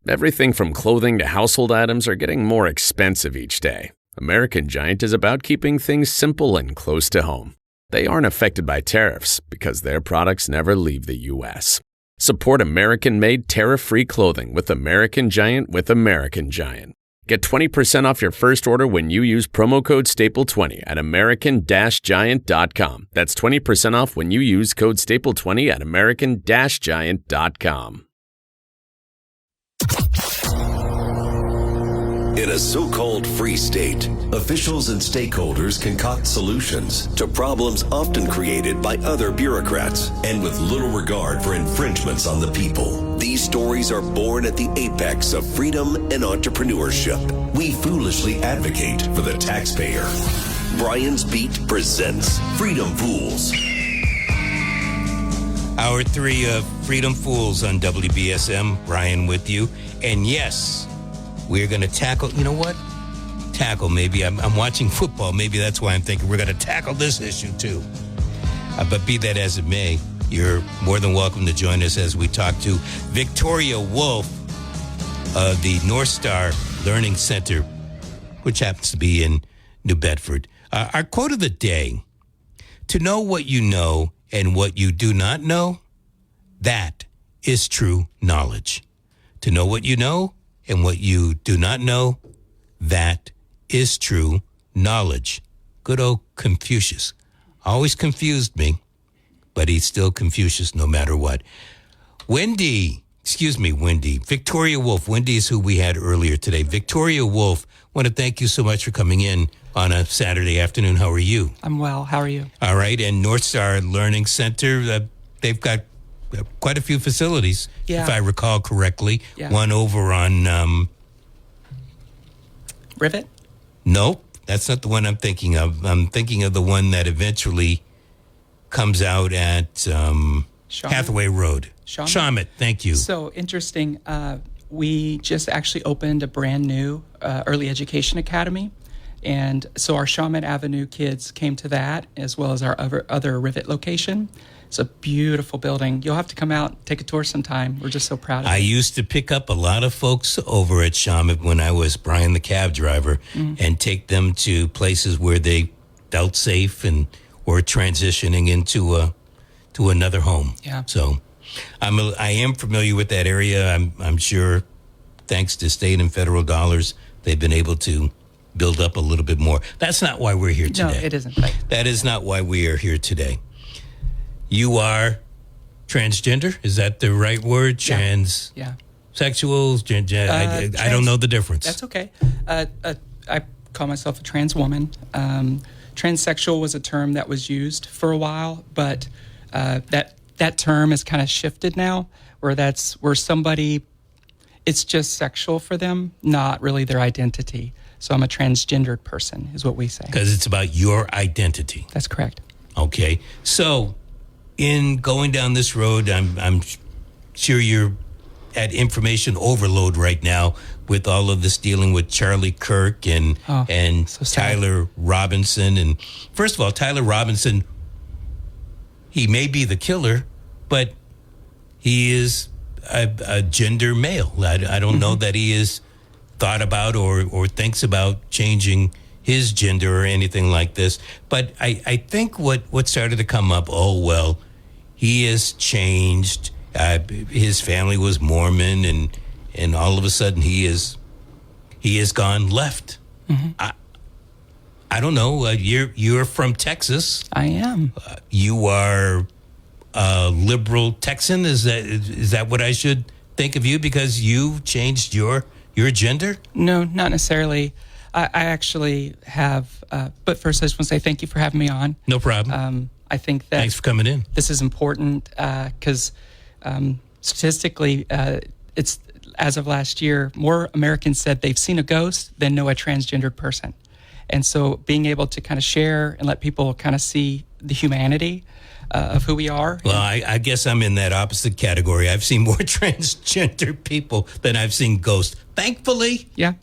Everything from clothing to household items are getting more expensive each day. American Giant is about keeping things simple and close to home. They aren't affected by tariffs because their products never leave the U.S. Support American-made tariff-free clothing with American Giant with American Giant. Get 20% off your first order when you use promo code STAPLE20 at american-giant.com. That's 20% off when you use code STAPLE20 at american-giant.com. In a so-called free state, officials and stakeholders concoct solutions to problems often created by other bureaucrats and with little regard for infringements on the people. These stories are born at the apex of freedom and entrepreneurship. We foolishly advocate for the taxpayer. Brian's Beat presents Freedom Fools. Hour 3 of Freedom Fools on WBSM. Brian with you. And yes, we're going to tackle, you know what? Tackle, maybe. I'm watching football. Maybe that's why I'm thinking we're going to tackle this issue too. But be that as it may, you're more than welcome to join us as we talk to Victoria Wolf of the North Star Learning Center, which happens to be in New Bedford. Our quote of the day: to know what you know and what you do not know, that is true knowledge. To know what you know and what you do not know, that is true knowledge. Good old Confucius. Always confused me, but he's still Confucius no matter what. Wendy. Victoria Wolf. Wendy is who we had earlier today. Victoria Wolf, want to thank you so much for coming in on a Saturday afternoon. How are you? I'm well. How are you? All right. And North Star Learning Center, they've got quite a few facilities, if I recall correctly. Yeah. One over on... Rivet? Nope, that's not the one I'm thinking of. I'm thinking of the one that eventually comes out at Hathaway Road. Shawmut, thank you. So interesting. We just actually opened a brand new early education academy. And so our Shawmut Avenue kids came to that, as well as our other Rivet location. It's a beautiful building. You'll have to come out and take a tour sometime. We're just so proud of it. I used to pick up a lot of folks over at Shawmut when I was Brian the cab driver and take them to places where they felt safe and were transitioning into to another home. Yeah. So I am familiar with that area. I'm sure thanks to state and federal dollars, they've been able to build up a little bit more. That's not why we're here today. No, it isn't. Right. That is not why we are here today. You are transgender? Is that the right word? Transsexual? I don't know the difference. That's okay. I call myself a trans woman. Transsexual was a term that was used for a while, but that term has kind of shifted now, where somebody, it's just sexual for them, not really their identity. So I'm a transgendered person, is what we say. Because it's about your identity. That's correct. Okay. So in going down this road, I'm sure you're at information overload right now with all of this dealing with Charlie Kirk and so Tyler Robinson. And first of all, Tyler Robinson, he may be the killer, but he is a gender male. I don't know that he is thought about or thinks about changing his gender or anything like this. But I think what started to come up, he has changed. His family was Mormon, and all of a sudden he has gone left. I don't know. You're from Texas. I am. You are a liberal Texan. Is that what I should think of you because you changed your gender? No, not necessarily. I actually have. But first, I just want to say thank you for having me on. No problem. I think that thanks for coming in. This is important because statistically, it's as of last year, more Americans said they've seen a ghost than know a transgendered person. And so being able to kind of share and let people kind of see the humanity of who we are. Well, I guess I'm in that opposite category. I've seen more transgender people than I've seen ghosts, thankfully. Yeah.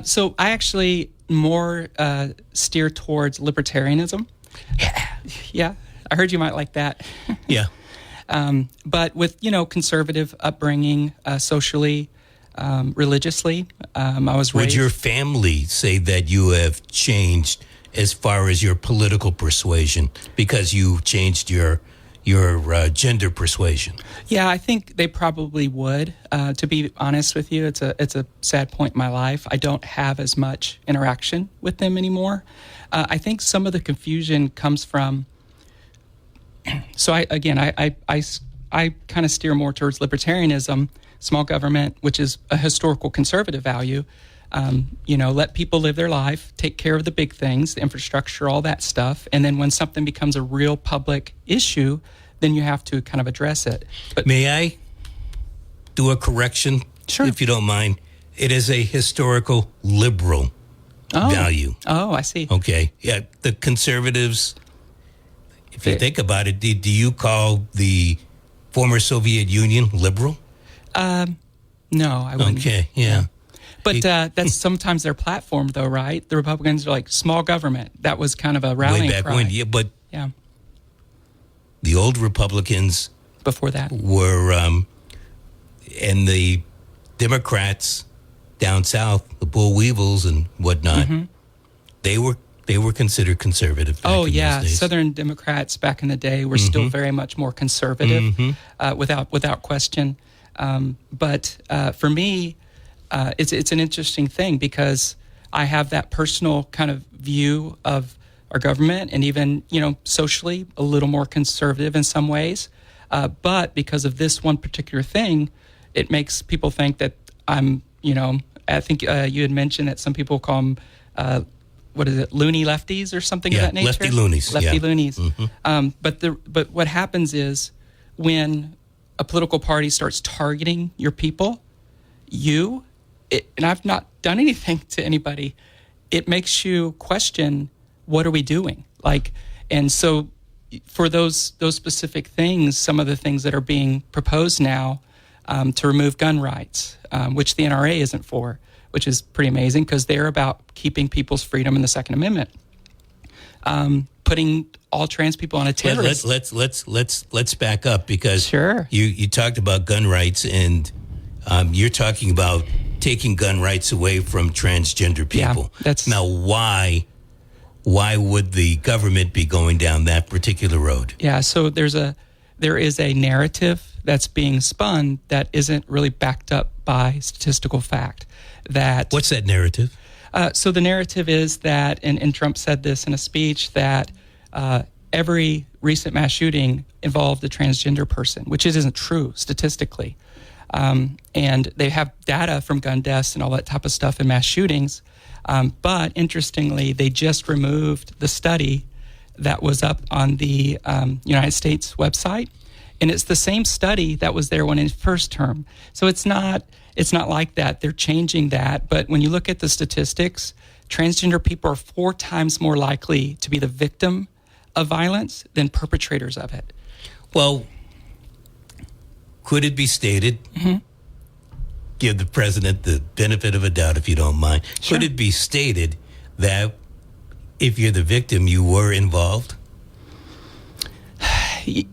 So I actually more steer towards libertarianism. Yeah. I heard you might like that. Yeah. But with, conservative upbringing, socially, religiously, I was raised. Would your family say that you have changed as far as your political persuasion because you changed your gender persuasion? Yeah, I think they probably would. To be honest with you, it's a sad point in my life. I don't have as much interaction with them anymore. I think some of the confusion comes from. So I kind of steer more towards libertarianism, small government, which is a historical conservative value. Let people live their life, take care of the big things, the infrastructure, all that stuff. And then when something becomes a real public issue, then you have to kind of address it. But may I do a correction? Sure. If you don't mind. It is a historical liberal value. Oh, I see. Okay. Yeah, the conservatives, if you think about it, do you call the former Soviet Union liberal? No, I wouldn't. Okay, yeah. But that's sometimes their platform, though, right? The Republicans are like small government. That was kind of a rallying way back cry. when, yeah. But the old Republicans before that were, and the Democrats down south, the Bull Weevils and whatnot, they were considered conservative. Back in those days. Southern Democrats back in the day were still very much more conservative, without question. But for me, it's an interesting thing because I have that personal kind of view of our government and even, socially a little more conservative in some ways. But because of this one particular thing, it makes people think that I'm, I think you had mentioned that some people call them, loony lefties or something of that nature? Lefty loonies. Lefty loonies. But what happens is when a political party starts targeting your people, and I've not done anything to anybody, it makes you question, what are we doing? And so for those specific things, some of the things that are being proposed now to remove gun rights, which the NRA isn't for, which is pretty amazing because they're about keeping people's freedom in the Second Amendment. Putting all trans people on a terrorist. Let's back up because Sure. you talked about gun rights and you're talking about taking gun rights away from transgender people. Yeah, that's now why would the government be going down that particular road? Yeah, so there is a narrative that's being spun that isn't really backed up by statistical fact. What's that narrative? So the narrative is that, and Trump said this in a speech, that every recent mass shooting involved a transgender person, which isn't true statistically. And they have data from gun deaths and all that type of stuff in mass shootings. But interestingly, they just removed the study that was up on the United States website. And it's the same study that was there when in first term. So it's not like that. They're changing that. But when you look at the statistics, transgender people are 4 times more likely to be the victim of violence than perpetrators of it. Well, could it be stated, give the president the benefit of a doubt if you don't mind, Sure. Could it be stated that if you're the victim, you were involved?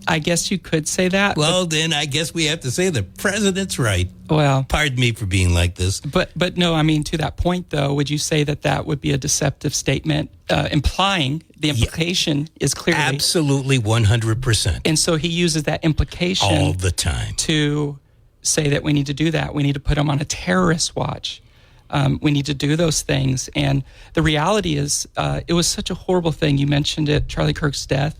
I guess you could say that. Well, then I guess we have to say the president's right. Well, pardon me for being like this. But no, I mean, to that point, though, would you say that would be a deceptive statement, implying the implication is clearly... Absolutely 100%. And so he uses that implication... all the time. ...to say that we need to do that. We need to put them on a terrorist watch. We need to do those things. And the reality is, it was such a horrible thing. You mentioned it, Charlie Kirk's death.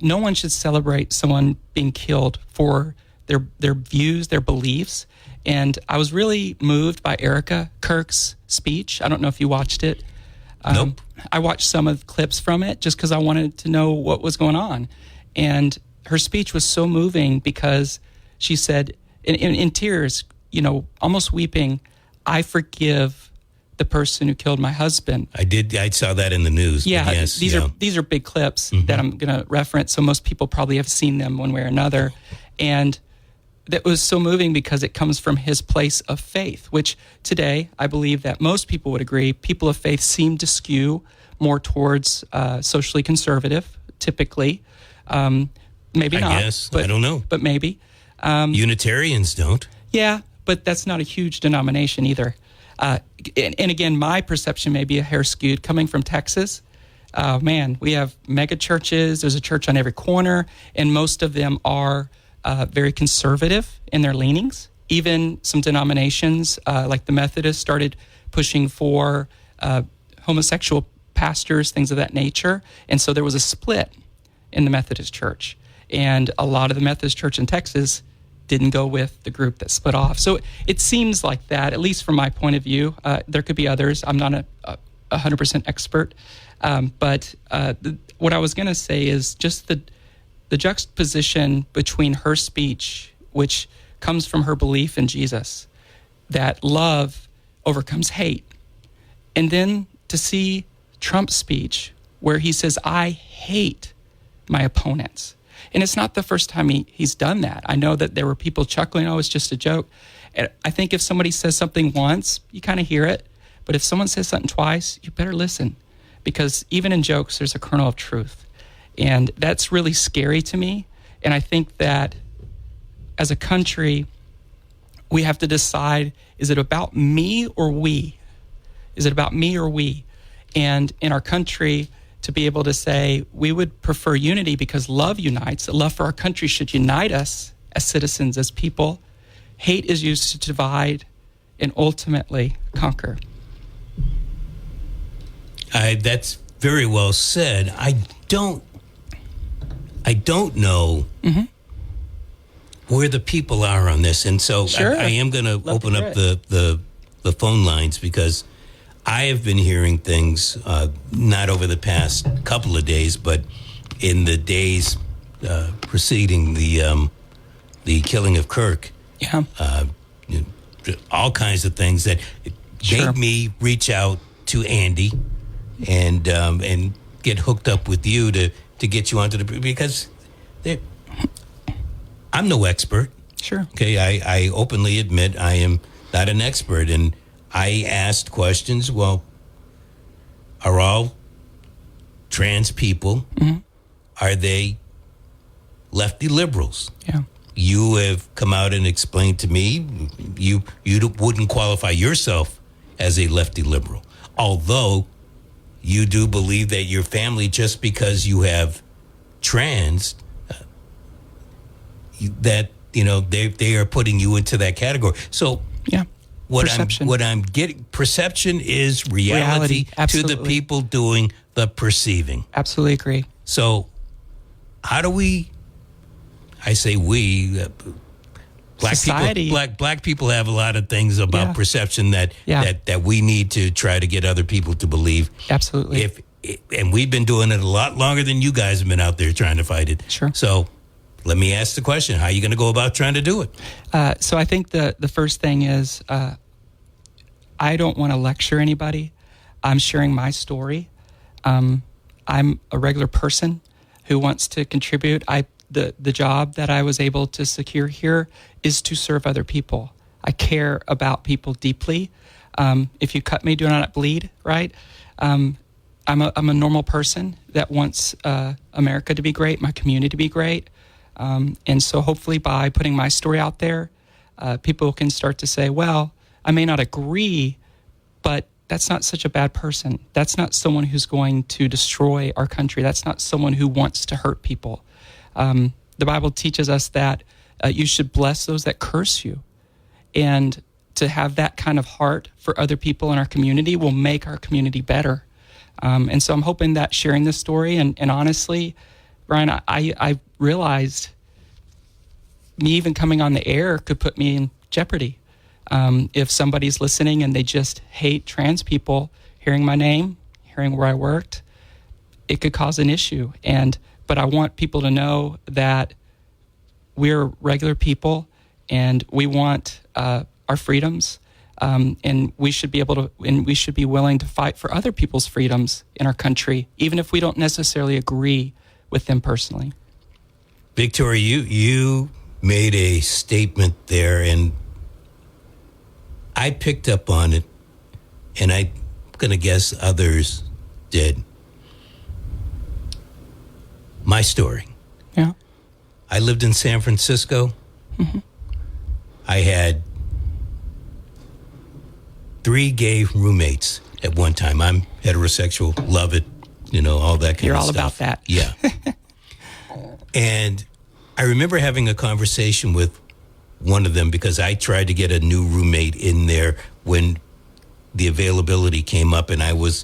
No one should celebrate someone being killed for their views, their beliefs. And I was really moved by Erica Kirk's speech. I don't know if you watched it. Nope. I watched some of the clips from it just because I wanted to know what was going on. And her speech was so moving because she said, in tears, almost weeping, "I forgive the person who killed my husband." I saw that in the news. Yeah, yes, these are big clips that I'm going to reference, so most people probably have seen them one way or another. And that was so moving because it comes from his place of faith, which today I believe that most people would agree, people of faith seem to skew more towards socially conservative, typically. Maybe I not. guess. But, I don't know. But maybe. Unitarians don't. Yeah, but that's not a huge denomination either. And again, my perception may be a hair skewed. Coming from Texas, man, we have mega churches. There's a church on every corner, and most of them are very conservative in their leanings. Even some denominations, like the Methodists, started pushing for homosexual pastors, things of that nature. And so there was a split in the Methodist Church. And a lot of the Methodist Church in Texas didn't go with the group that split off. So it seems like that, at least from my point of view. There could be others. I'm not a 100% expert. But what I was going to say is just the juxtaposition between her speech, which comes from her belief in Jesus, that love overcomes hate. And then to see Trump's speech where he says, I hate my opponents. And it's not the first time he's done that. I know that there were people chuckling, oh, it's just a joke. And I think if somebody says something once, you kind of hear it. But if someone says something twice, you better listen. Because even in jokes, there's a kernel of truth. And that's really scary to me. And I think that as a country, we have to decide, is it about me or we? Is it about me or we? And in our country, to be able to say we would prefer unity because love unites, that love for our country should unite us as citizens, as people. Hate is used to divide and ultimately conquer. That's very well said. I don't know where the people are on this, and so Sure. I am going to open up the phone lines because I have been hearing things not over the past couple of days, but in the days preceding the killing of Kirk. Yeah. All kinds of things that made me reach out to Andy and get hooked up with you to get you onto the, because I'm no expert. Sure. Okay, I openly admit I am not an expert, and I asked questions. Well, are all trans people, are they lefty liberals? Yeah. You have come out and explained to me you wouldn't qualify yourself as a lefty liberal, although you do believe that your family, just because you have trans, that they are putting you into that category. So Yeah. Perception. What I'm getting, perception is reality to the Absolutely. people doing the perceiving. Absolutely agree. So how do we, I say we, Society. black people have a lot of things about Yeah. perception that we need to try to get other people to believe. Absolutely. And we've been doing it a lot longer than you guys have been out there trying to fight it. Sure. So let me ask the question, how are you going to go about trying to do it? So I think the first thing is I don't want to lecture anybody. I'm sharing my story. I'm a regular person who wants to contribute. The job that I was able to secure here is to serve other people. I care about people deeply. If you cut me, do not bleed, right? I'm a normal person that wants America to be great, my community to be great. And so hopefully by putting my story out there, people can start to say, well, I may not agree, but that's not such a bad person. That's not someone who's going to destroy our country. That's not someone who wants to hurt people. The Bible teaches us that you should bless those that curse you. And to have that kind of heart for other people in our community will make our community better. And so I'm hoping that sharing this story, and honestly, Brian, I realized me even coming on the air could put me in jeopardy. If somebody's listening and they just hate trans people, hearing my name, hearing where I worked, it could cause an issue. But I want people to know that we're regular people and we want our freedoms. And we should be able to, and we should be willing to fight for other people's freedoms in our country, even if we don't necessarily agree with them personally. Victoria, you made a statement there, and I picked up on it, and I'm going to guess others did. My story. Yeah. I lived in San Francisco. Mm-hmm. I had 3 gay roommates at one time. I'm heterosexual, love it, all that kind You're of all stuff. about that. Yeah. And I remember having a conversation with one of them because I tried to get a new roommate in there when the availability came up, and I was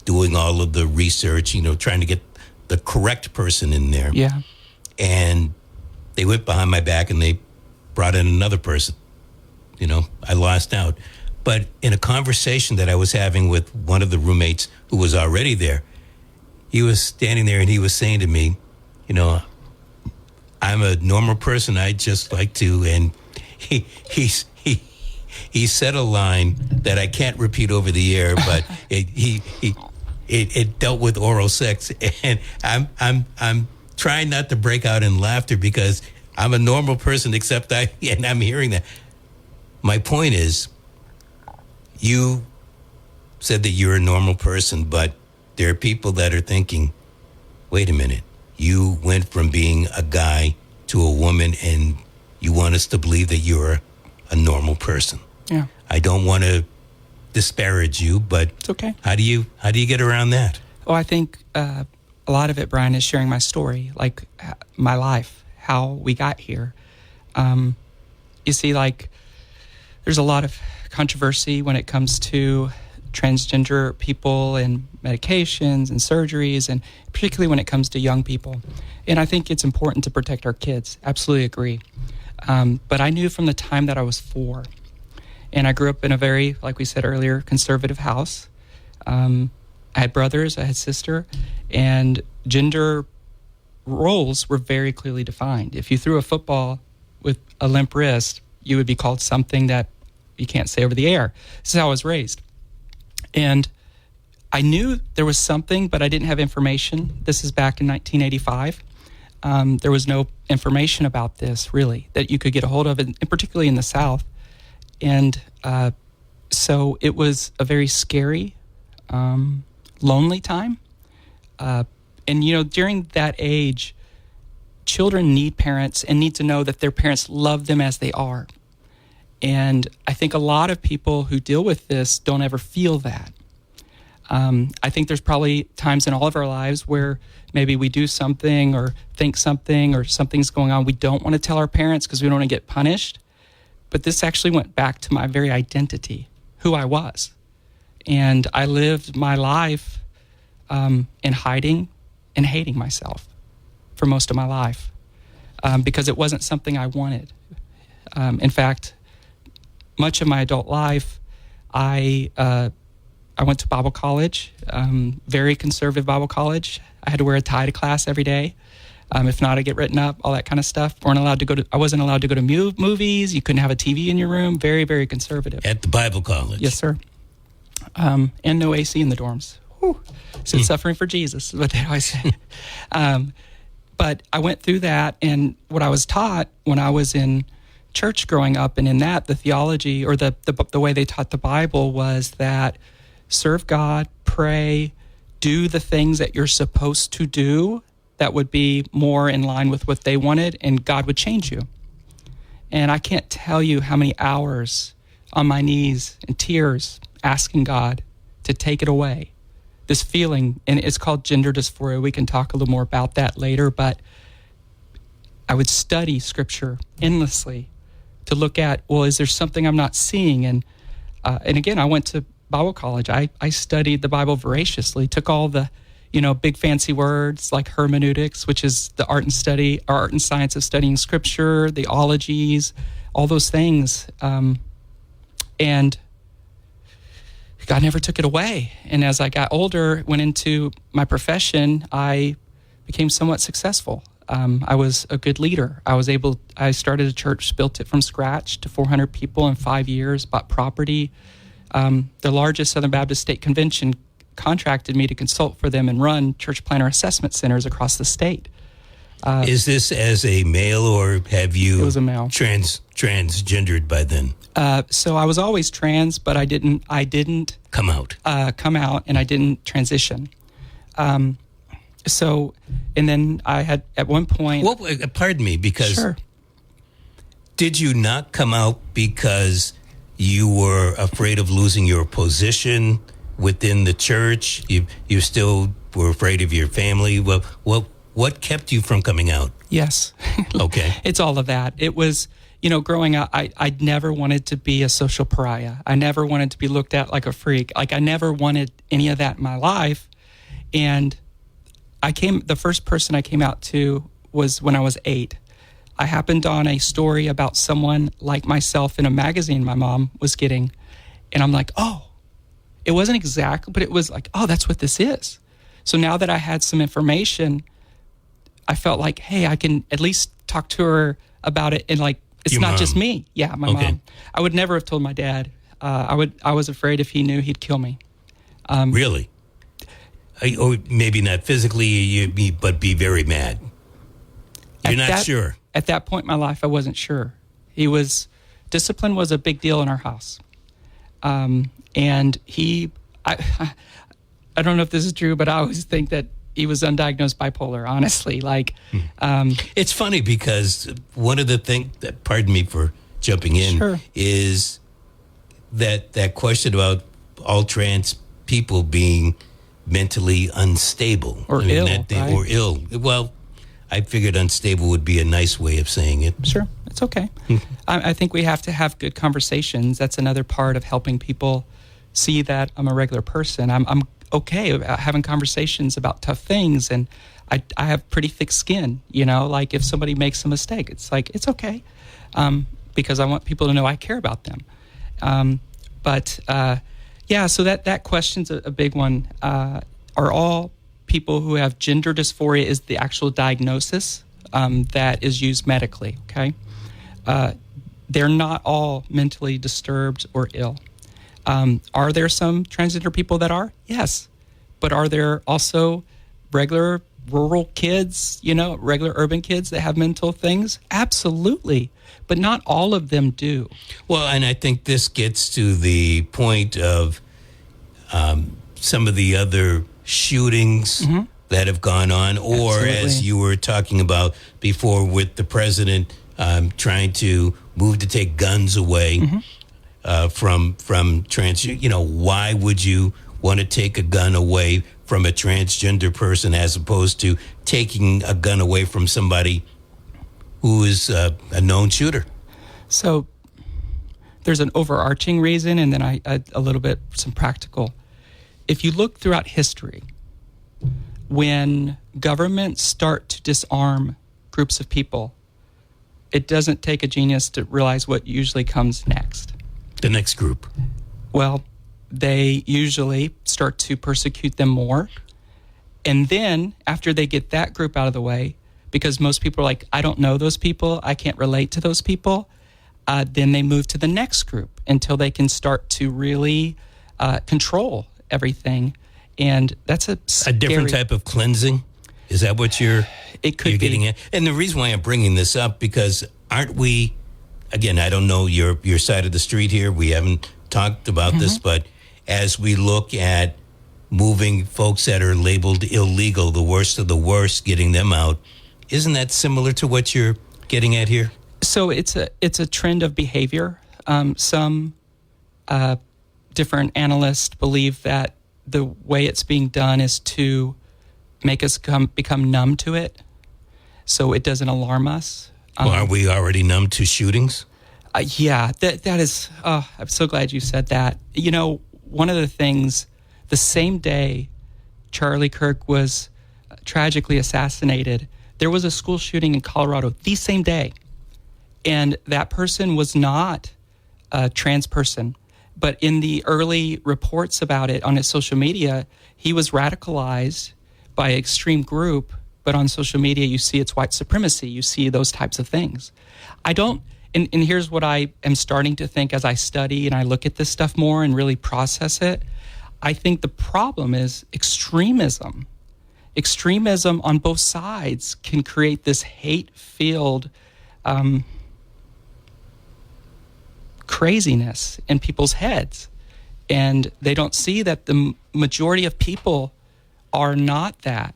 doing all of the research, trying to get the correct person in there. Yeah. And they went behind my back and they brought in another person. I lost out. But in a conversation that I was having with one of the roommates who was already there, he was standing there and he was saying to me, I'm a normal person. I just like to, and he said a line that I can't repeat over the air, but it dealt with oral sex, and I'm trying not to break out in laughter because I'm a normal person, except and I'm hearing that. My point is, you said that you're a normal person, but there are people that are thinking, wait a minute, you went from being a guy to a woman, and you want us to believe that you're a normal person. Yeah. I don't want to disparage you, but It's okay. How do you get around that? Well, I think a lot of it, Brian, is sharing my story, like my life, how we got here. You see, there's a lot of controversy when it comes to transgender people and medications and surgeries, and particularly when it comes to young people. And I think it's important to protect our kids. Absolutely agree. But I knew from the time that I was 4, and I grew up in a very, like we said earlier, conservative house. I had brothers, I had sister, and gender roles were very clearly defined. If you threw a football with a limp wrist, you would be called something that you can't say over the air. This is how I was raised. And I knew there was something, but I didn't have information. This is back in 1985. There was no information about this, really, that you could get a hold of, and particularly in the South. And so it was a very scary, lonely time. And, during that age, children need parents and need to know that their parents love them as they are. And I think a lot of people who deal with this don't ever feel that. I think there's probably times in all of our lives where maybe we do something or think something or something's going on. We don't want to tell our parents because we don't want to get punished. But this actually went back to my very identity, who I was. And I lived my life in hiding and hating myself for most of my life because it wasn't something I wanted. In fact, much of my adult life, I went to Bible college, very conservative Bible college. I had to wear a tie to class every day. If not, I'd get written up, all that kind of stuff. I wasn't allowed to go to movies. You couldn't have a TV in your room. Very, very conservative. At the Bible college? Yes, sir. And no AC in the dorms. Whew. Said suffering for Jesus, is what they always say. But I went through that, and what I was taught when I was in church growing up, and in that, the theology or the way they taught the Bible was that serve God, pray, do the things that you're supposed to do that would be more in line with what they wanted, and God would change you. And I can't tell you how many hours on my knees and tears asking God to take it away. This feeling, and it's called gender dysphoria. We can talk a little more about that later, but I would study Scripture endlessly to look at, well, is there something I'm not seeing? And again, I went to Bible college. I studied the Bible voraciously, took all the, big fancy words like hermeneutics, which is the art and science of studying Scripture, the ologies, all those things. And God never took it away. And as I got older, went into my profession, I became somewhat successful. I was a good leader. I started a church, built it from scratch to 400 people in 5 years, bought property. The largest Southern Baptist State Convention contracted me to consult for them and run church planner assessment centers across the state. Is this as a male, or have you It was a male. transgendered by then? So I was always trans, but I didn't Come out. and I didn't transition. So, and then I had at one point. Well, pardon me, because Sure. Did you not come out because you were afraid of losing your position within the church? You still were afraid of your family? Well, what kept you from coming out? Yes. Okay. It's all of that. It was, growing up, I never wanted to be a social pariah. I never wanted to be looked at like a freak. Like, I never wanted any of that in my life. And the first person I came out to was when I was 8. I happened on a story about someone like myself in a magazine my mom was getting. And I'm like, oh, it wasn't exactly, but it was like, oh, that's what this is. So now that I had some information, I felt like, hey, I can at least talk to her about it. And like, it's Your not mom. just me. Yeah, my Okay. mom. I would never have told my dad. I was afraid if he knew, he'd kill me. Really? Or maybe not physically, but be very mad. You're not sure. At that point in my life, I wasn't sure. Discipline was a big deal in our house. And I don't know if this is true, but I always think that he was undiagnosed bipolar, honestly. Like, It's funny because one of the things that, pardon me for jumping in, Sure. is that question about all trans people being mentally unstable. Or ill, right? Or ill. Well, I figured unstable would be a nice way of saying it. Sure, it's okay. I think we have to have good conversations. That's another part of helping people see that I'm a regular person. I'm okay about having conversations about tough things, and I have pretty thick skin. Like if somebody makes a mistake, it's like it's okay, because I want people to know I care about them. So that question's a big one. Are all people who have gender dysphoria is the actual diagnosis that is used medically, okay? They're not all mentally disturbed or ill. Are there some transgender people that are? Yes. But are there also regular rural kids, regular urban kids that have mental things? Absolutely. But not all of them do. Well, and I think this gets to the point of some of the other shootings that have gone on, or Absolutely. as you were talking about before with the president trying to move to take guns away from trans. Why would you want to take a gun away from a transgender person as opposed to taking a gun away from somebody who is a known shooter? So there's an overarching reason, and then a little bit some practical. If you look throughout history, when governments start to disarm groups of people, it doesn't take a genius to realize what usually comes next. The next group. Well, they usually start to persecute them more. And then after they get that group out of the way, because most people are like, I don't know those people, I can't relate to those people, then they move to the next group until they can start to really control everything. And that's a different type of cleansing. Is that what you're getting at? And the reason why I'm bringing this up, because aren't we, again, I don't know your side of the street here. We haven't talked about this, but as we look at moving folks that are labeled illegal, the worst of the worst, getting them out, isn't that similar to what you're getting at here? So it's a trend of behavior. Some different analysts believe that the way it's being done is to make us become numb to it, so it doesn't alarm us. Well, are we already numb to shootings? Yeah, that is. I'm so glad you said that. One of the things, the same day Charlie Kirk was tragically assassinated, there was a school shooting in Colorado the same day. And that person was not a trans person. But in the early reports about it on his social media, he was radicalized by an extreme group. But on social media, you see it's white supremacy. You see those types of things. And here's what I am starting to think as I study and I look at this stuff more and really process it. I think the problem is extremism. Extremism on both sides can create this hate-filled craziness in people's heads. And they don't see that the majority of people are not that.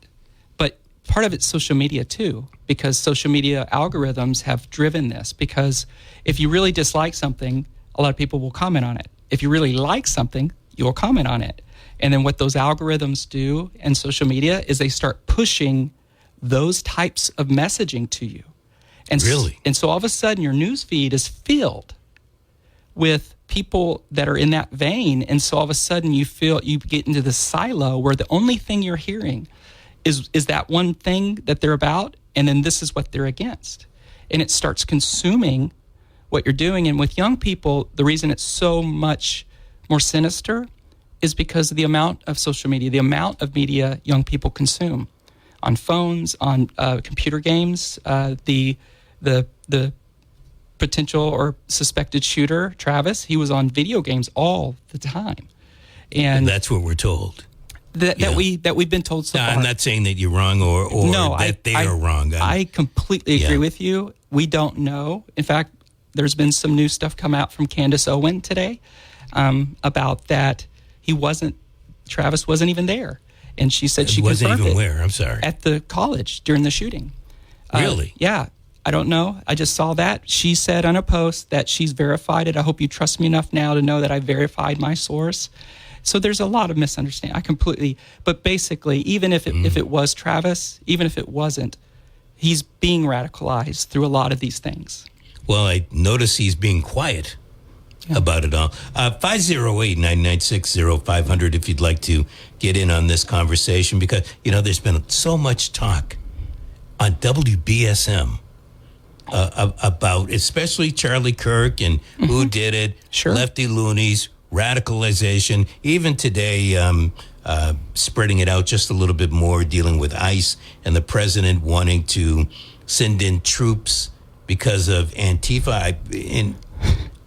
But part of it's social media too, because social media algorithms have driven this. Because if you really dislike something, a lot of people will comment on it. If you really like something, you'll comment on it. And then what those algorithms do in social media is they start pushing those types of messaging to you. And Really? And so all of a sudden your news feed is filled with people that are in that vein. And so all of a sudden you get into this silo where the only thing you're hearing is that one thing that they're about, and then this is what they're against. And it starts consuming what you're doing. And with young people, the reason it's so much more sinister is because of the amount of social media, the amount of media young people consume on phones, on computer games. The potential or suspected shooter, Travis, he was on video games all the time. And that's what we're told. That we've been told so far. I'm not saying that you're wrong or no, that they are wrong. I completely agree with you. We don't know. In fact, there's been some new stuff come out from Candace Owen today about that Travis wasn't even there. And she said she wasn't confirmed even it where? I'm sorry. At the college during the shooting. Really? Yeah. I don't know. I just saw that. She said on a post that she's verified it. I hope you trust me enough now to know that I verified my source. So there's a lot of misunderstanding. But basically, even if it was Travis, even if it wasn't, he's being radicalized through a lot of these things. Well, I notice he's being quiet about it all. 508-996-0500 if you'd like to get in on this conversation, because, there's been so much talk on WBSM about especially Charlie Kirk and who did it, lefty loonies, radicalization, even today spreading it out just a little bit more, dealing with ICE and the president wanting to send in troops because of Antifa.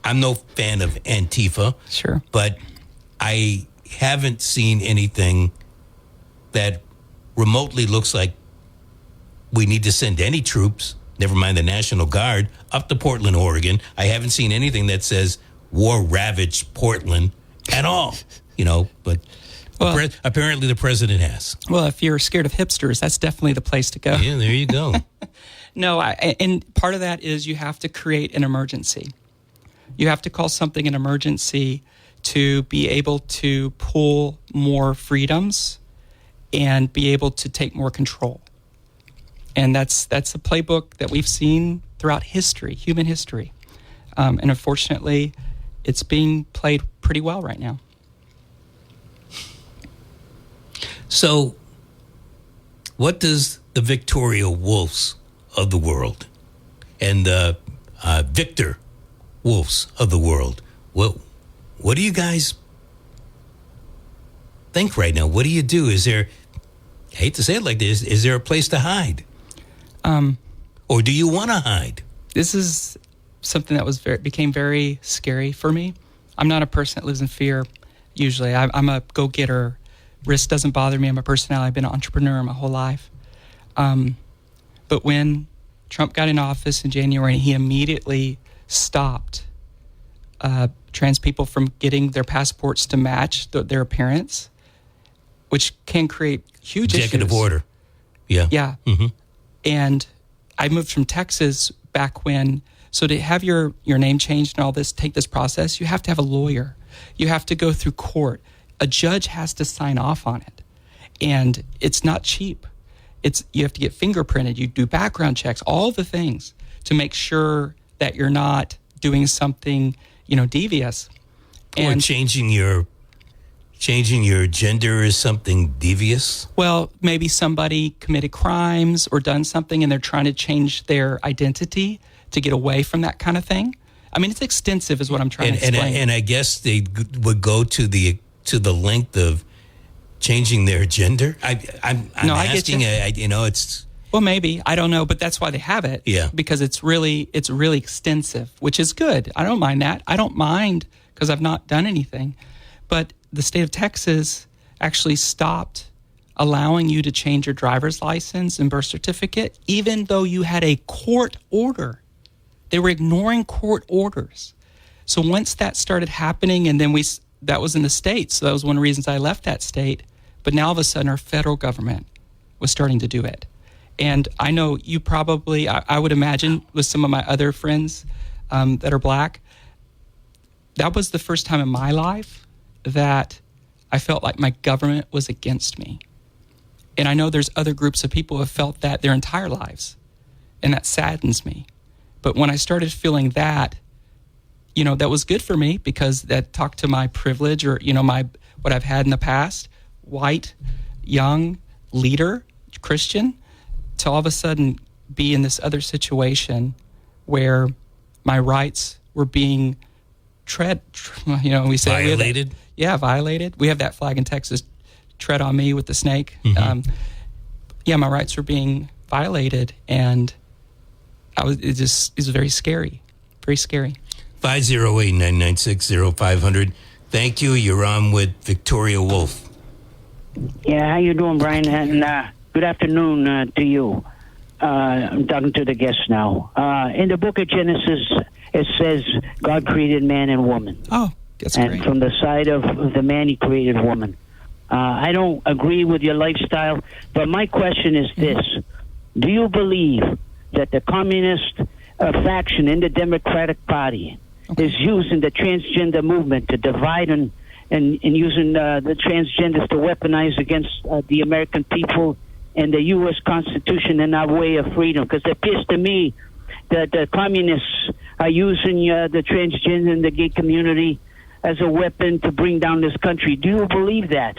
I'm no fan of Antifa, but I haven't seen anything that remotely looks like we need to send any troops, never mind the National Guard, up to Portland, Oregon. I haven't seen anything that says war-ravaged Portland at all, but apparently the president has. Well, if you're scared of hipsters, that's definitely the place to go. Yeah, there you go. No, and part of that is you have to create an emergency. You have to call something an emergency to be able to pull more freedoms and be able to take more control. And that's a playbook that we've seen throughout history, human history. And unfortunately, it's being played pretty well right now. So, what does the Victoria Wolfs of the world and the Victor Wolfs of the world, what do you guys think right now? What do you do? Is there, I hate to say it like this, is there a place to hide? Or do you want to hide? This is something that became very scary for me. I'm not a person that lives in fear, usually. I'm a go-getter. Risk doesn't bother me. I'm a personality. I've been an entrepreneur my whole life. But when Trump got in office in January, he immediately stopped trans people from getting their passports to match their appearance, which can create huge Executive issues. order. Yeah. Yeah. Mm-hmm. And I moved from Texas back when, so to have your name changed and all this, take this process, you have to have a lawyer. You have to go through court. A judge has to sign off on it. And it's not cheap. You have to get fingerprinted. You do background checks, all the things to make sure that you're not doing something, devious. Or changing your gender is something devious? Well, maybe somebody committed crimes or done something and they're trying to change their identity to get away from that kind of thing. I mean, it's extensive is what I'm trying to explain. And I guess they would go to the length of changing their gender. I'm asking, it's... Well, maybe. I don't know, but that's why they have it. Yeah. Because it's really extensive, which is good. I don't mind that. I don't mind because I've not done anything. But the state of Texas actually stopped allowing you to change your driver's license and birth certificate, even though you had a court order. They were ignoring court orders. So once that started happening, and then that was in the state, so that was one of the reasons I left that state. But now all of a sudden our federal government was starting to do it. And I know you probably, I would imagine with some of my other friends that are black, that was the first time in my life that I felt like my government was against me. And I know there's other groups of people who have felt that their entire lives, and that saddens me. But when I started feeling that, that was good for me because that talked to my privilege or, what I've had in the past, white, young, leader, Christian, to all of a sudden be in this other situation where my rights were being we say violated. Violated. We have that flag in Texas, tread on me with the snake. Mm-hmm. My rights were being violated, and it was very scary, very scary. 508-996-0500. Thank you. You're on with Victoria Wolf. Yeah, how you doing, Brian? And good afternoon to you. I'm talking to the guests now. In the book of Genesis, it says God created man and woman. Oh, that's and great. And from the side of the man, he created woman. I don't agree with your lifestyle, but my question is this. Do you believe that the communist faction in the Democratic Party is using the transgender movement to divide and using the transgenders to weaponize against the American people and the U.S. Constitution and our way of freedom? Because it appears to me that the communists are using the transgender and the gay community as a weapon to bring down this country. Do you believe that?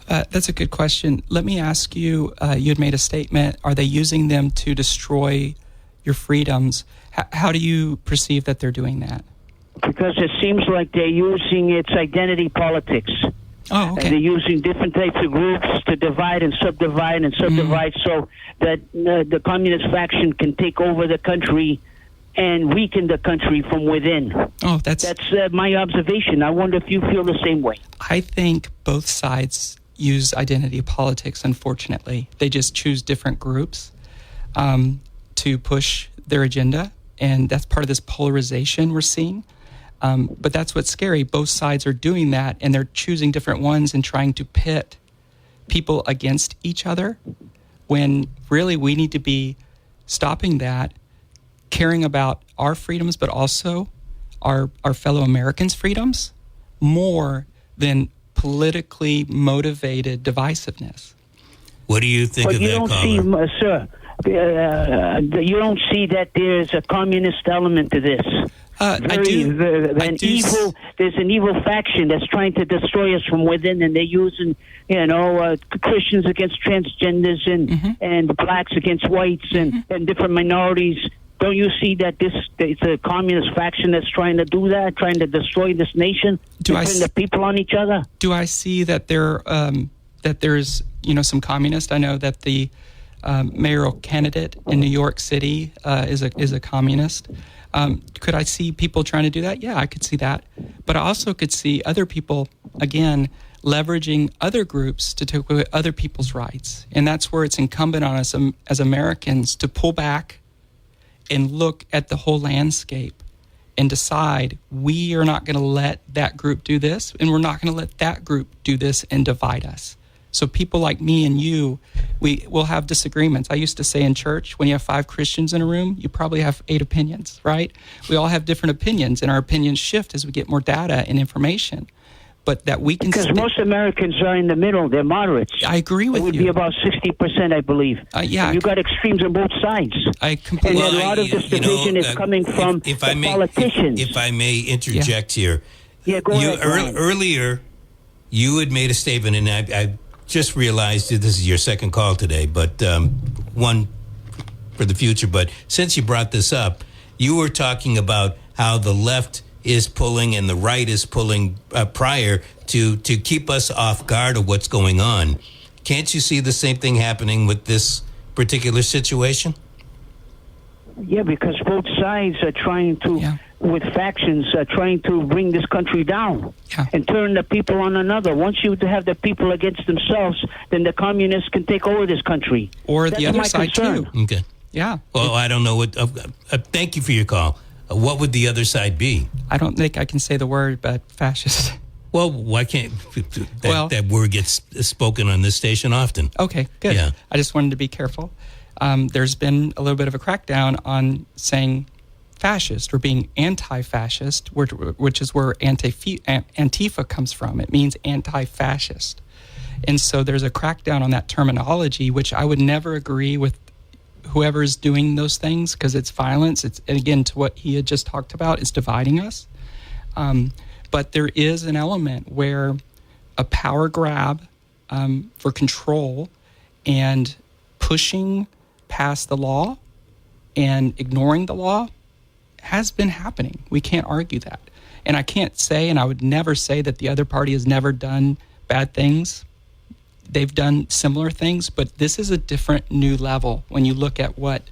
That's a good question. Let me ask you, you had made a statement. Are they using them to destroy your freedoms? How do you perceive that they're doing that? Because it seems like they're using its identity politics. Oh, okay. And they're using different types of groups to divide and subdivide so that the communist faction can take over the country and weaken the country from within. Oh, that's my observation. I wonder if you feel the same way. I think both sides use identity politics, unfortunately. They just choose different groups to push their agenda, and that's part of this polarization we're seeing. But that's what's scary. Both sides are doing that, and they're choosing different ones and trying to pit people against each other, when really we need to be stopping that, caring about our freedoms, but also our fellow Americans' freedoms, more than politically motivated divisiveness. What do you think of that, caller? Sir, you don't see that there's a communist element to this. There's an evil faction that's trying to destroy us from within, and they're using, Christians against transgenders and blacks against whites and different minorities. Don't you see that it's a communist faction that's trying to do that, trying to destroy this nation, turn the people on each other? Do I see that there's some communists? I know that the mayoral candidate in New York City is a communist. Could I see people trying to do that? Yeah, I could see that. But I also could see other people, again, leveraging other groups to take away other people's rights. And that's where it's incumbent on us as Americans to pull back and look at the whole landscape and decide we are not going to let that group do this, and we're not going to let that group do this and divide us. So people like me and you, we will have disagreements. I used to say in church, when you have 5 Christians in a room, you probably have 8 opinions, right? We all have different opinions, and our opinions shift as we get more data and information. But that we can... Because most Americans are in the middle. They're moderates. I agree with you. It would be about 60%, I believe. Yeah. You got extremes on both sides. I completely... And a lot of this division is coming from politicians. If I may interject here. Yeah, go ahead. Earlier, you had made a statement, and I just realized that this is your second call today, but one for the future. But since you brought this up, you were talking about how the left is pulling and the right is pulling prior to keep us off guard of what's going on. Can't you see the same thing happening with this particular situation? Yeah, because both sides are trying to, with factions, are trying to bring this country down and turn the people on another. Once you have the people against themselves, then the communists can take over this country. Or the other side, too. Okay. Yeah. Well, I don't know what... thank you for your call. What would the other side be? I don't think I can say the word, but fascist. Well, why can't that word gets spoken on this station often? Okay, good. Yeah. I just wanted to be careful. there's been a little bit of a crackdown on saying fascist or being anti-fascist, which is where Antifa comes from. It means anti-fascist. And so there's a crackdown on that terminology, which I would never agree with whoever's doing those things, because it's violence. It's, and again, to what he had just talked about, it's dividing us. But there is an element where a power grab for control and pushing past the law and ignoring the law has been happening. We can't argue that. And I can't say, and I would never say, that the other party has never done bad things. They've done similar things, but this is a different new level when you look at what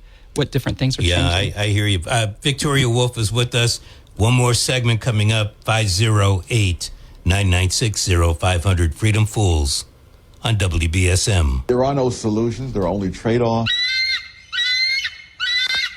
different things are changing. Yeah, I hear you. Victoria Wolf is with us. One more segment coming up, 508-9960-500 Freedom Fools on WBSM. There are no solutions. There are only trade-offs.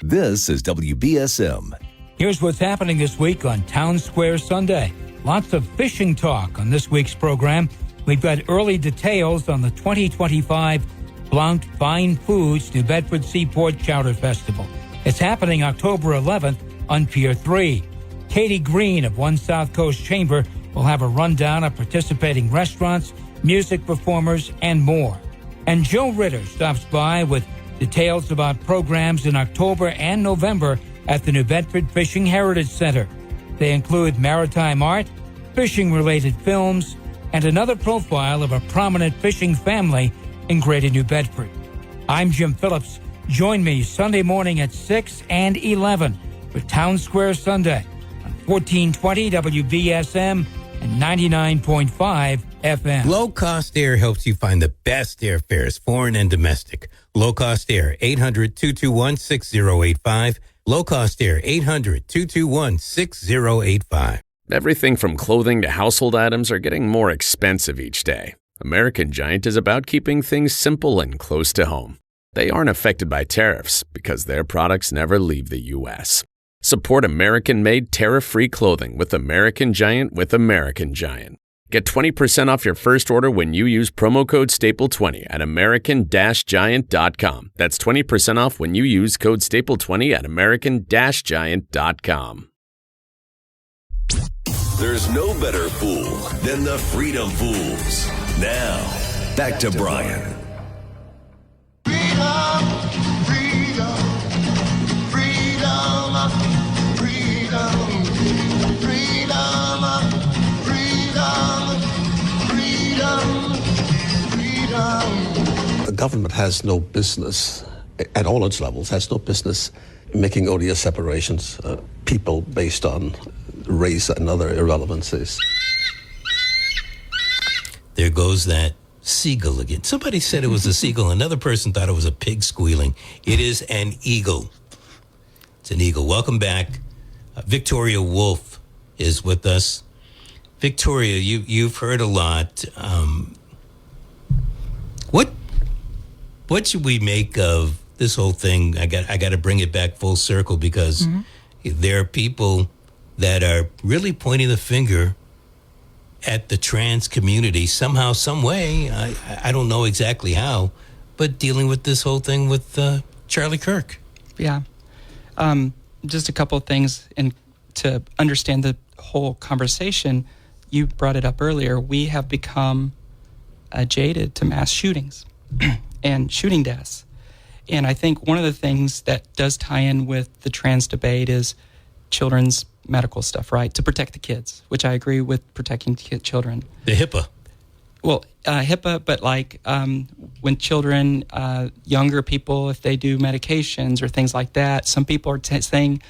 This is WBSM. Here's what's happening this week on Town Square Sunday. Lots of fishing talk on this week's program. We've got early details on the 2025 Blount Fine Foods New Bedford Seaport Chowder Festival. It's happening October 11th on Pier 3. Katie Green of One South Coast Chamber will have a rundown of participating restaurants, music performers, and more. And Joe Ritter stops by with details about programs in October and November at the New Bedford Fishing Heritage Center. They include maritime art, fishing-related films, and another profile of a prominent fishing family in Greater New Bedford. I'm Jim Phillips. Join me Sunday morning at 6 and 11 for Town Square Sunday on 1420 WBSM and 99.5 FM. Low-cost air helps you find the best airfares, foreign and domestic. Low-cost air, 800-221-6085. Low-cost air, 800-221-6085. Everything from clothing to household items are getting more expensive each day. American Giant is about keeping things simple and close to home. They aren't affected by tariffs because their products never leave the U.S. Support American-made tariff-free clothing with American Giant with American Giant. Get 20% off your first order when you use promo code STAPLE20 at American-Giant.com. That's 20% off when you use code STAPLE20 at American-Giant.com. There's no better fool than the Freedom Fools. Now, back to Brian. Freedom, freedom, freedom, freedom, freedom, freedom, freedom. The government has no business, at all its levels, has no business making odious separations, people based on race and other irrelevancies. There goes that seagull again. Somebody said it was a seagull. Another person thought it was a pig squealing. It is an eagle. It's an eagle. Welcome back. Victoria Wolf is with us. Victoria, you've heard a lot. What should we make of this whole thing? I got to bring it back full circle because there are people that are really pointing the finger at the trans community somehow, some way. I don't know exactly how, but dealing with this whole thing with Charlie Kirk. Yeah. Just a couple of things, and to understand the whole conversation, you brought it up earlier. We have become jaded to mass shootings and shooting deaths. And I think one of the things that does tie in with the trans debate is children's medical stuff, right? To protect the kids, which I agree with protecting children. The HIPAA. Well, HIPAA, but like when children, younger people, if they do medications or things like that, some people are saying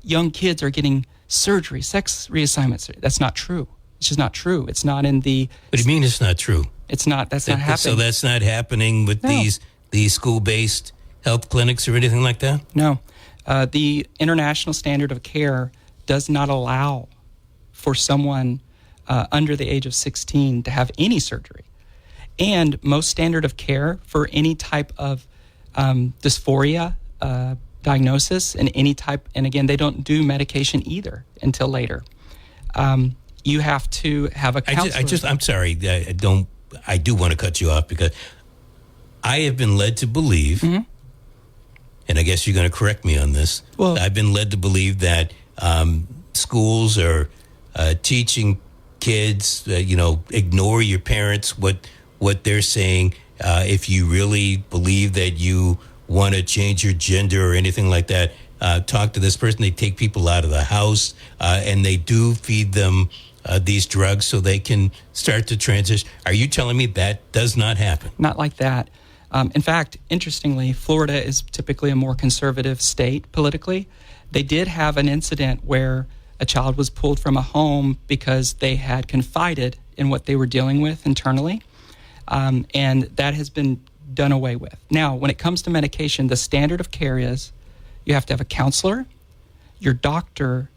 young kids are getting surgery, sex reassignments. That's not true. It's just not true. It's not in the... What do you mean it's not true? It's not. That's not happening. So that's not happening with these school-based health clinics or anything like that? No. The international standard of care does not allow for someone under the age of 16 to have any surgery. And most standard of care for any type of dysphoria diagnosis and any type, and again, they don't do medication either until later. You have to have a counselor. I'm sorry, I do want to cut you off because I have been led to believe and I guess you're going to correct me on this. Well, I've been led to believe that schools are teaching kids, ignore your parents, what they're saying. If you really believe that you want to change your gender or anything like that, talk to this person. They take people out of the house, and they do feed them these drugs so they can start to transition. Are you telling me that does not happen? Not like that. In fact, interestingly, Florida is typically a more conservative state politically. They did have an incident where a child was pulled from a home because they had confided in what they were dealing with internally, and that has been done away with. Now, when it comes to medication, the standard of care is you have to have a counselor, your doctor,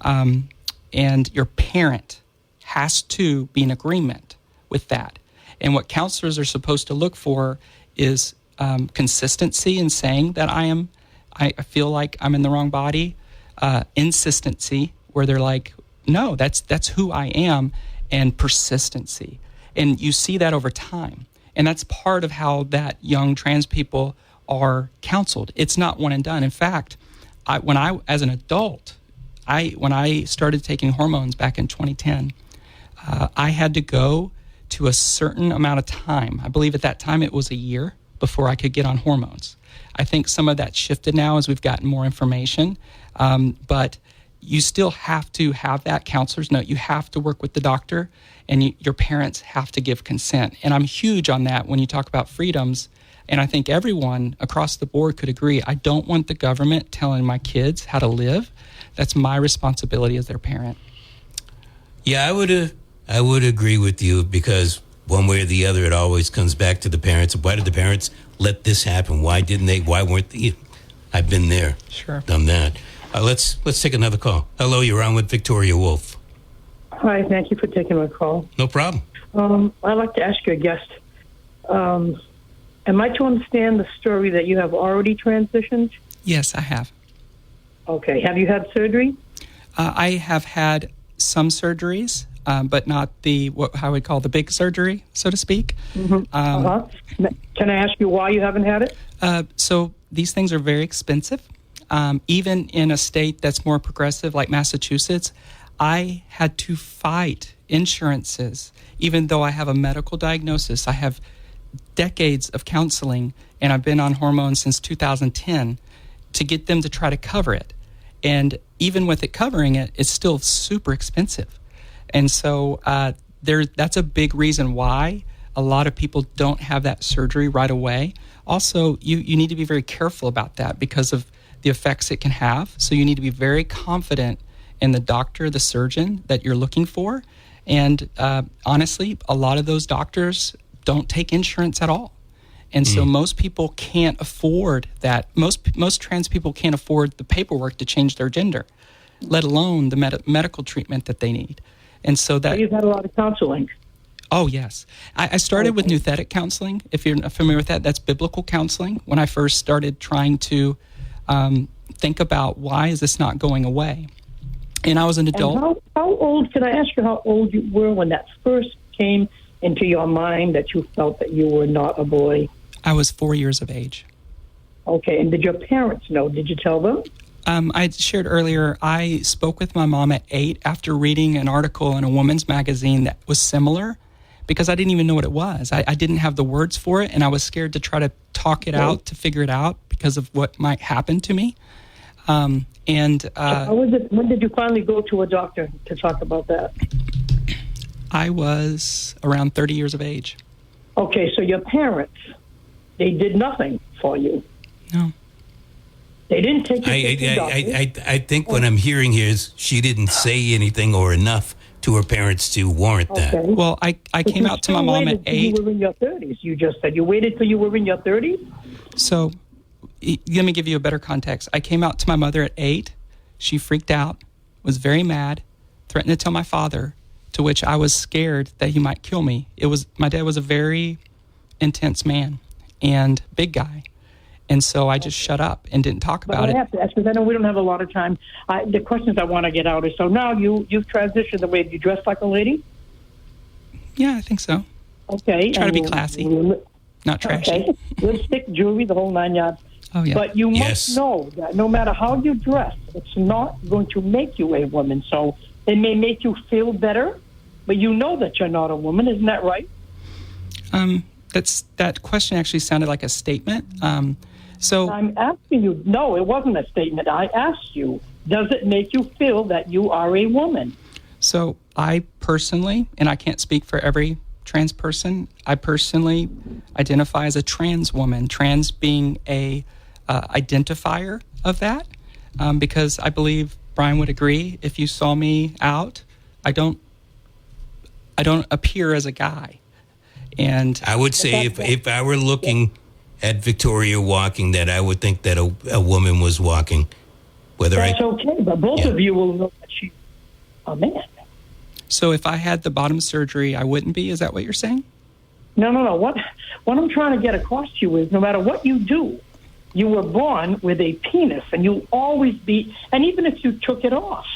and your parent has to be in agreement with that. And what counselors are supposed to look for is consistency in saying that I feel like I'm in the wrong body, insistency, where they're like, no, that's who I am, and persistency. And you see that over time. And that's part of how that young trans people are counseled. It's not one and done. In fact, when as an adult, when I started taking hormones back in 2010, I had to go to a certain amount of time. I believe at that time it was a year before I could get on hormones. I think some of that shifted now as we've gotten more information, but you still have to have that counselor's note. You have to work with the doctor, and your parents have to give consent. And I'm huge on that when you talk about freedoms. And I think everyone across the board could agree. I don't want the government telling my kids how to live. That's my responsibility as their parent. Yeah, I would agree with you, because one way or the other, it always comes back to the parents. Why did the parents let this happen? Why didn't they? Why weren't they? I've been there. Sure. Done that. Let's take another call. Hello, you're on with Victoria Wolf. Hi, thank you for taking my call. No problem. I'd like to ask your guest, am I to understand the story that you have already transitioned? Yes, I have. Okay. Have you had surgery? I have had some surgeries, but not how we call the big surgery, so to speak. Mm-hmm. Can I ask you why you haven't had it? So these things are very expensive. Even in a state that's more progressive like Massachusetts, I had to fight insurances. Even though I have a medical diagnosis, I have decades of counseling, and I've been on hormones since 2010 to get them to try to cover it. And even with it covering it, it's still super expensive. And so that's a big reason why a lot of people don't have that surgery right away. Also, you need to be very careful about that because of the effects it can have. So you need to be very confident in the doctor, the surgeon that you're looking for. And honestly, a lot of those doctors don't take insurance at all. And so most people can't afford that. Most trans people can't afford the paperwork to change their gender, let alone the medical treatment that they need. And so that... You've had a lot of counseling. Oh, yes. I started with nouthetic counseling. If you're not familiar with that, that's biblical counseling. When I first started trying to think about why is this not going away. And I was an adult. And how old, can I ask you how old you were when that first came into your mind that you felt that you were not a boy? I was 4 years of age. Okay, and did your parents know? Did you tell them? I shared earlier, I spoke with my mom at 8 after reading an article in a woman's magazine that was similar because I didn't even know what it was. I didn't have the words for it, and I was scared to try to talk it out, to figure it out because of what might happen to me. How was it, when did you finally go to a doctor to talk about that? I was around 30 years of age. Okay, so your parents, they did nothing for you. No. They didn't take you to the doctor. I think what I'm hearing here is she didn't say anything or enough to her parents to warrant that. Well, I came out to my mom at 8. You were in your 30s. You just said you waited till you were in your 30s? So let me give you a better context. I came out to my mother at 8. She freaked out, was very mad, threatened to tell my father, to which I was scared that he might kill me. My dad was a very intense man and big guy. And so I just shut up and didn't talk about it. I have to ask, because I know we don't have a lot of time. The questions I want to get out is, so now you've transitioned the way you dress like a lady? Yeah, I think so. Okay. Try to be classy, not trashy. Okay. Lipstick, jewelry, the whole 9 yards. Oh, yeah. But you Yes. must know that no matter how you dress, it's not going to make you a woman. So it may make you feel better, but you know that you're not a woman. Isn't that right? That question actually sounded like a statement. So I'm asking you, no, it wasn't a statement. I asked you, does it make you feel that you are a woman? So I personally, and I can't speak for every trans person, I personally identify as a trans woman, trans being a identifier of that, because I believe Brian would agree, if you saw me out, I don't appear as a guy. And I would say if I were looking at Victoria walking, that I would think that a woman was walking. That's okay, but both of you will know that she's a man. So if I had the bottom surgery, I wouldn't be? Is that what you're saying? No. What I'm trying to get across to you is no matter what you do, you were born with a penis, and you'll always be, and even if you took it off.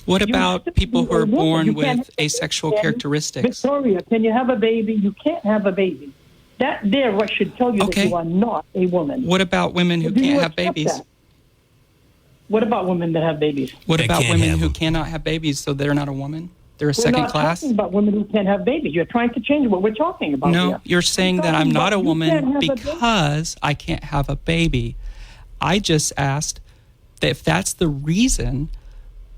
What about people who are born with asexual characteristics? Victoria, can you have a baby? You can't have a baby. That there what should tell you that you are not a woman. What about women who can't have babies? That? What about women that have babies? What about women who cannot have babies, so they're not a woman? They're a second class? We're not talking about women who can't have babies. You're trying to change what we're talking about No, here. you're saying that I'm not a woman because I can't have a baby. I just asked that if that's the reason,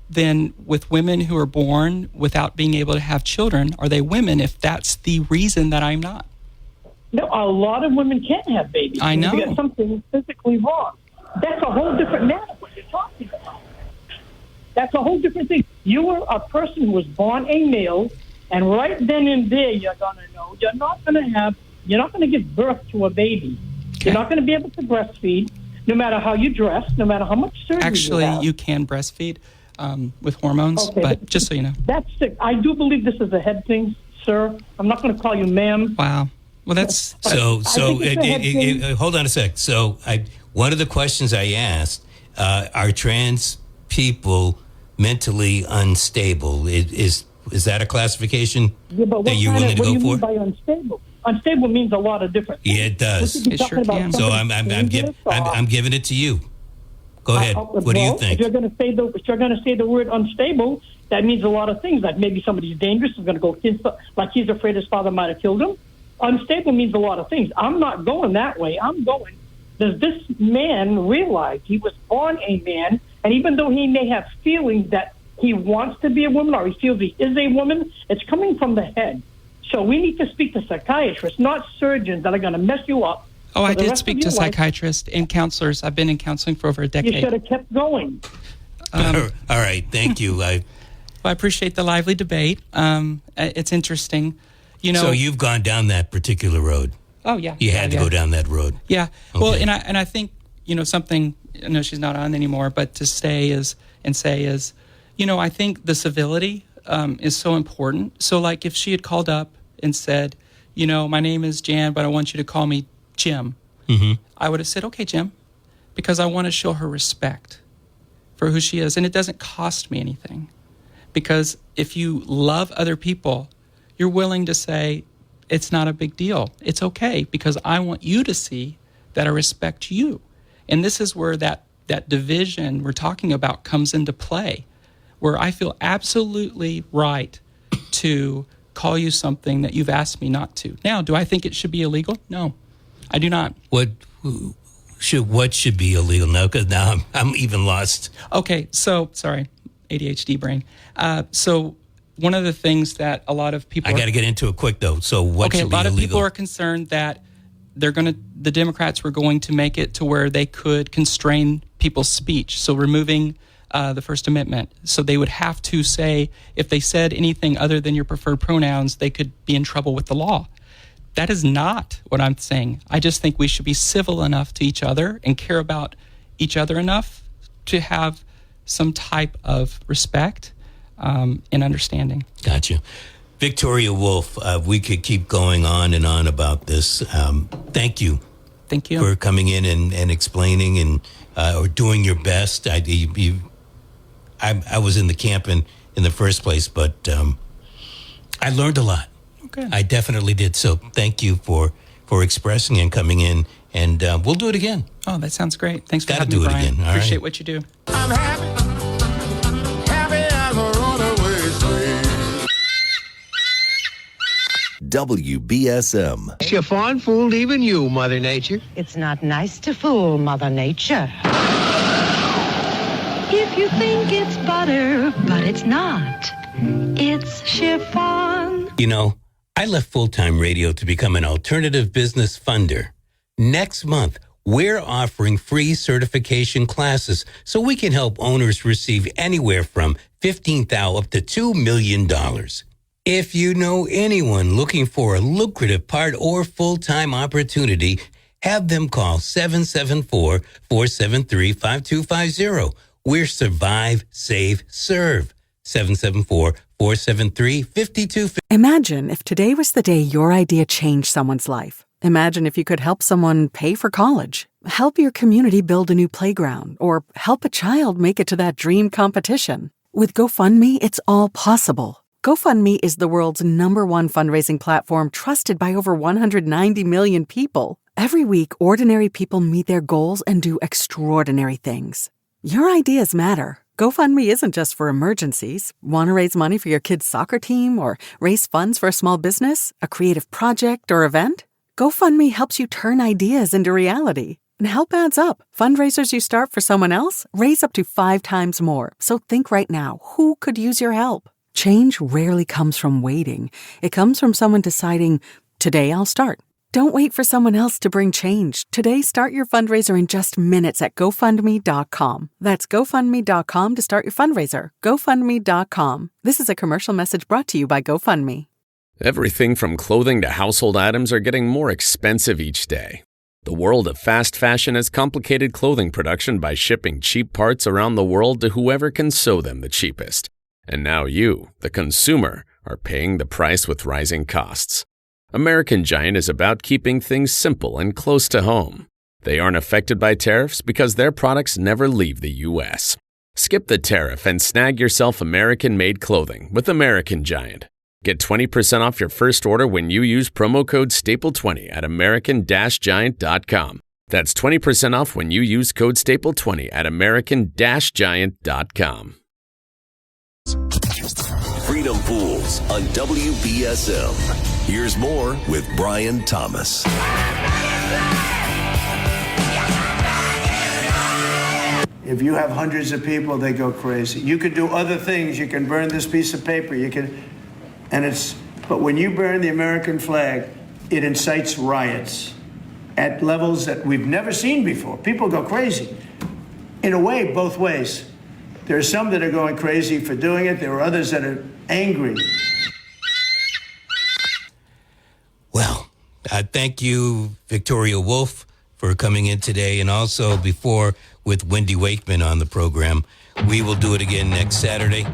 then with women who are born without being able to have children, are they women if that's the reason that I'm not? No, a lot of women can't have babies. I know. You get something physically wrong. That's a whole different matter what you're talking about. That's a whole different thing. You are a person who was born a male, and right then and there you're going to know you're not going to give birth to a baby. Okay. You're not going to be able to breastfeed no matter how you dress, no matter how much surgery Actually, you have. you can breastfeed with hormones, but just so you know. That's sick. I do believe this is a head thing, sir. I'm not going to call you ma'am. Wow. Well, that's... So hold on a sec. So one of the questions I asked, are trans people mentally unstable? Is that a classification that you're willing to go for? What do you mean by unstable? Unstable means a lot of different things. Yeah, it does. It sure can. So I'm giving it to you. Go ahead. What do you think? If you're going to say the word unstable, that means a lot of things. Like maybe somebody's dangerous, is going to go like he's afraid his father might have killed him. Unstable means a lot of things. I'm not going that way. I'm going, does this man realize he was born a man, and even though he may have feelings that he wants to be a woman or he feels he is a woman, it's coming from the head. So we need to speak to psychiatrists, not surgeons that are going to mess you up. Oh, I did speak to psychiatrists and counselors. I've been in counseling for over a decade. You should have kept going. All right. Thank you. I appreciate the lively debate. It's interesting. So you've gone down that particular road. Oh, yeah. You had to go down that road. Yeah. Okay. Well, and I think, something, I know she's not on anymore, but to say is, I think the civility is so important. So, like, if she had called up and said, my name is Jan, but I want you to call me Jim, I would have said, okay, Jim, because I want to show her respect for who she is. And it doesn't cost me anything. Because if you love other people, you're willing to say, it's not a big deal. It's okay, because I want you to see that I respect you. And this is where that division we're talking about comes into play, where I feel absolutely right to call you something that you've asked me not to. Now, do I think it should be illegal? No, I do not. What should be illegal now? Because now I'm even lost. Okay, so, sorry, ADHD brain. So one of the things that a lot of people... I got to get into it quick, though. So what should be illegal? A lot of people are concerned that the Democrats were going to make it to where they could constrain people's speech. So removing the First Amendment. So they would have to say, if they said anything other than your preferred pronouns, they could be in trouble with the law. That is not what I'm saying. I just think we should be civil enough to each other and care about each other enough to have some type of respect and understanding. Gotcha. Victoria Wolf, we could keep going on and on about this. Thank you. Thank you. For coming in and explaining and or doing your best. I was in the camp in the first place, but I learned a lot. Okay. I definitely did. So thank you for for expressing and coming in, and we'll do it again. Oh, that sounds great. Thanks for Gotta having do me, it Brian. again. All Appreciate right. what you do. I'm happy as a runaway slave. WBSM. Chiffon fooled even you, Mother Nature. It's not nice to fool Mother Nature. If you think it's butter, but it's not. It's chiffon. You know, I left full-time radio to become an alternative business funder. Next month, we're offering free certification classes so we can help owners receive anywhere from $15,000 up to $2 million. If you know anyone looking for a lucrative part or full-time opportunity, have them call 774-473-5250. We're Survive, Save, Serve. 774-473-5250. Imagine if today was the day your idea changed someone's life. Imagine if you could help someone pay for college, help your community build a new playground, or help a child make it to that dream competition. With GoFundMe, it's all possible. GoFundMe is the world's #1 fundraising platform trusted by over 190 million people. Every week, ordinary people meet their goals and do extraordinary things. Your ideas matter. GoFundMe isn't just for emergencies. Want to raise money for your kid's soccer team or raise funds for a small business, a creative project, or event? GoFundMe helps you turn ideas into reality. And help adds up. Fundraisers you start for someone else raise up to 5 times more. So think right now, who could use your help? Change rarely comes from waiting. It comes from someone deciding, today I'll start. Don't wait for someone else to bring change. Today, start your fundraiser in just minutes at GoFundMe.com. That's GoFundMe.com to start your fundraiser. GoFundMe.com. This is a commercial message brought to you by GoFundMe. Everything from clothing to household items are getting more expensive each day. The world of fast fashion has complicated clothing production by shipping cheap parts around the world to whoever can sew them the cheapest. And now you, the consumer, are paying the price with rising costs. American Giant is about keeping things simple and close to home. They aren't affected by tariffs because their products never leave the U.S. Skip the tariff and snag yourself American-made clothing with American Giant. Get 20% off your first order when you use promo code STAPLE20 at American-Giant.com. That's 20% off when you use code STAPLE20 at American-Giant.com. Freedom Pools on WBSM. Here's more with Brian Thomas. If you have hundreds of people, they go crazy. You can do other things. You can burn this piece of paper. But when you burn the American flag, it incites riots at levels that we've never seen before. People go crazy. In a way, both ways. There are some that are going crazy for doing it. There are others that are angry. Well, thank you, Victoria Wolf, for coming in today, and also before with Wendy Wakeman on the program. We will do it again next Saturday.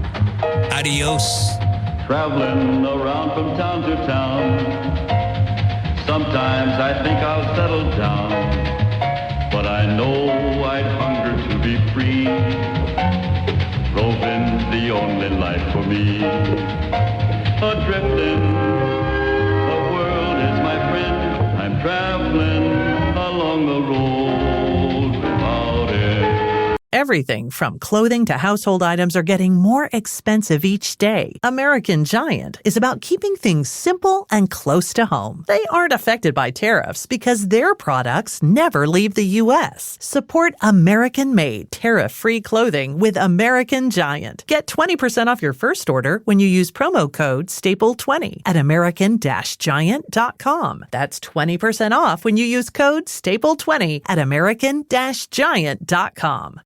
Adios. Traveling around from town to town. Sometimes I think I'll settle down, but I know I'd hunger to be free. Roving's the only life for me. Adrifting, the world is my friend. I'm traveling along the road without it. Everything from clothing to household items are getting more expensive each day. American Giant is about keeping things simple and close to home. They aren't affected by tariffs because their products never leave the U.S. Support American-made, tariff-free clothing with American Giant. Get 20% off your first order when you use promo code STAPLE20 at American-Giant.com. That's 20% off when you use code STAPLE20 at American-Giant.com.